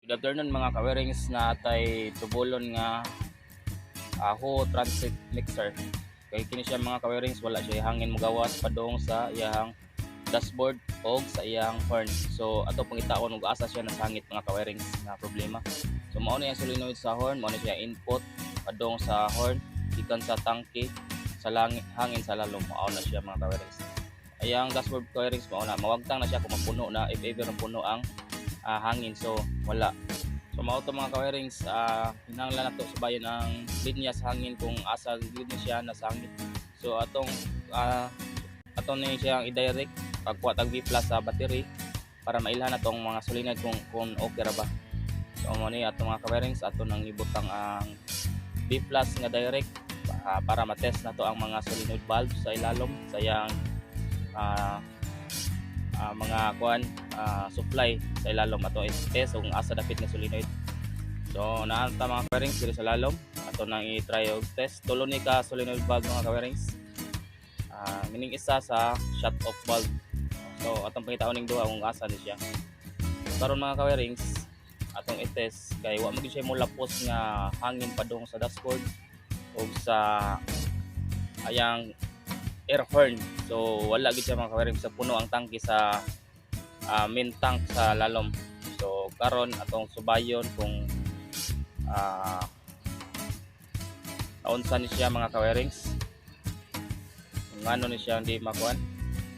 Good afternoon mga ka-wirings na tay tubulon nga Ho transit mixer. Kay kini siya mga ka-wirings, wala siya hangin mogawas padong sa iyang dashboard o sa iyang horn. So ato pangitaon ug asa siya nasangit mga ka-wirings na problema. So mao na yung solenoid sa horn, mao na siya input padong sa horn gikan sa tangke sa hangin sa lalom, mao na siya mga ka-wirings. Ayang dashboard ka-wirings mao na mawagtang na siya kung mapuno na, if ever puno ang hangin. So wala. So mao to mga ka-wirings, hinanglan nato sa bayan ang linya sa hangin kung asa gyud ni siya nasangit. So atong ni siyang i-direct pagkuha tag V+ sa battery para mailhan natong mga solenoid kung okay ra ba. So mo ni atong mga ka-wirings ato nang ibutang ang V+ nga direct para matest nato ang mga solenoid valve sa ilalom sa yang mga supply sa ilalom. Ato i-test kung asa dapit na solenoid. So naanta mga ka-wirings dito sa lalom, ato nang i-try og test tulo ni ka solenoid valve mga ka-wirings. Mining isa sa shut off valve. So atong pangitaon ning duha kung asa ni siya. So, karon mga ka-wirings atong i-test kay wa magid siya mo lapos nga hangin padung sa dashboard o sa ayang air horn. So wala gid siya mga ka-wirings, sa puno ang tangke sa main tank sa lalom. So karon atong subayon kung naunsa ni siya mga ka-wirings, kung ano ni siya hindi makuan,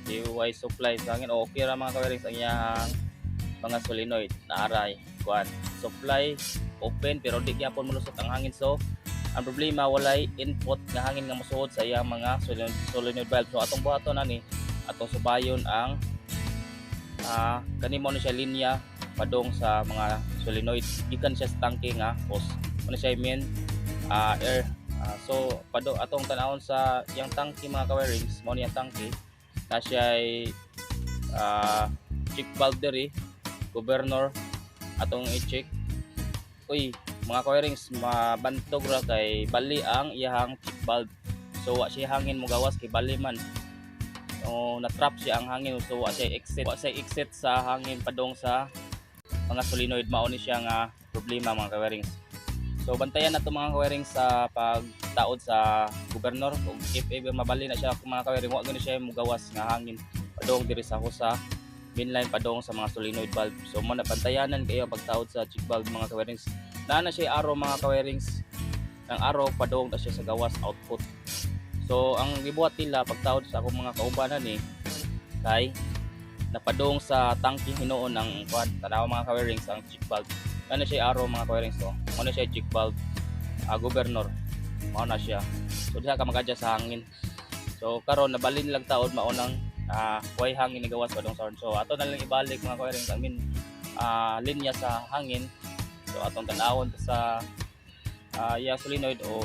di way supply sa hangin o okay ra mga ka-wirings ang iyang mga solenoid na aray kuan supply open pero di gyapon malusot ang hangin. So ang problema walay input nga hangin nga mosuod sa iyang mga solenoid valve. So atong buhaton ani, atong subayon ang kanimo na siya linya padong sa mga solenoid gikan siya sa tangke nga hose. Ano siya main air. So atong tanawon sa yang tangke mga ka-wirings, mo niya tangke na siya check valve diri, governor atong i-check. Uy mga ka-wirings, mabantog ra kay bali ang iyang check valve. So wa siya hangin mo gawas kay bali man. So na-trap siya ang hangin, so wa siya exit sa hangin padong sa mga solenoid. Mao ni siya nga problema mga ka-wirings. So bantayan nato mga ka-wirings sa pagtaod sa governor kung if ever mabali na siya mga ka-wirings, wa gyud siya mugawas nga hangin padong diri sa hosa mainline padong sa mga solenoid valve. So mo na bantayanan kayo pagtaod sa check valve mga ka-wirings. Na siya arrow mga ka-wirings, ang arrow padong na siya sa gawas output. So ang gibuhat nila pagtaod sa akong mga kaubanan ni kay napadong sa tangke hinuon ang kuan tanaw mga ka-wirings ang check valve. Ano siya arrow mga ka-wirings to, ano siya check valve governor, mao na siya. So diha ka mag-adjust sa hangin. So karon nabalin lang taod mao nang way hangin ni gawas padong sa horn. So ato na lang ibalik mga ka-wirings ang linya sa hangin. So atong tanawon sa solenoid o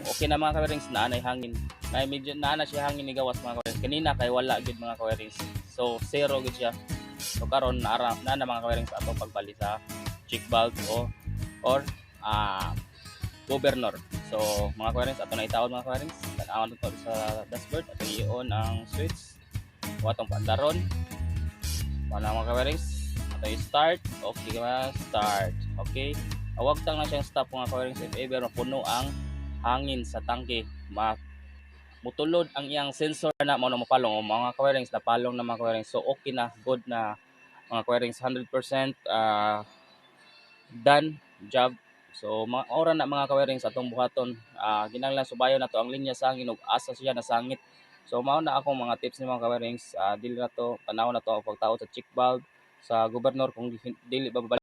okay na mga ka-wirings, naanay hangin na medyo naana siya hangin ni gawas mga ka-wirings. Kanina kay wala gid mga ka-wirings, so zero gid siya. So karon na mga ka-wirings atong pagbali sa check valve or governor. So mga ka-wirings ato na itawon mga ka-wirings, tanawon to sa dashboard atong i-on ang switch o atong pandaron wala mga ka-wirings, atong i-start. Okay ba? Start. Okay, awag tang na siyang stop mga ka-wirings if ever puno ang hangin sa tangke. Mutulod ang iyang sensor na mo na mapalong o mga ka-wirings, napalong na mga ka-wirings. So okay na, good na mga ka-wirings, 100% done job. So mga ora na mga ka-wirings atong buhaton, ginanglan subayon nato ang linya sa hangin ug asa siya nasangit. So mao na akong mga tips ni mga ka-wirings, dili na to tanaw na to ang pagtaod sa check valve sa governor kung dili ba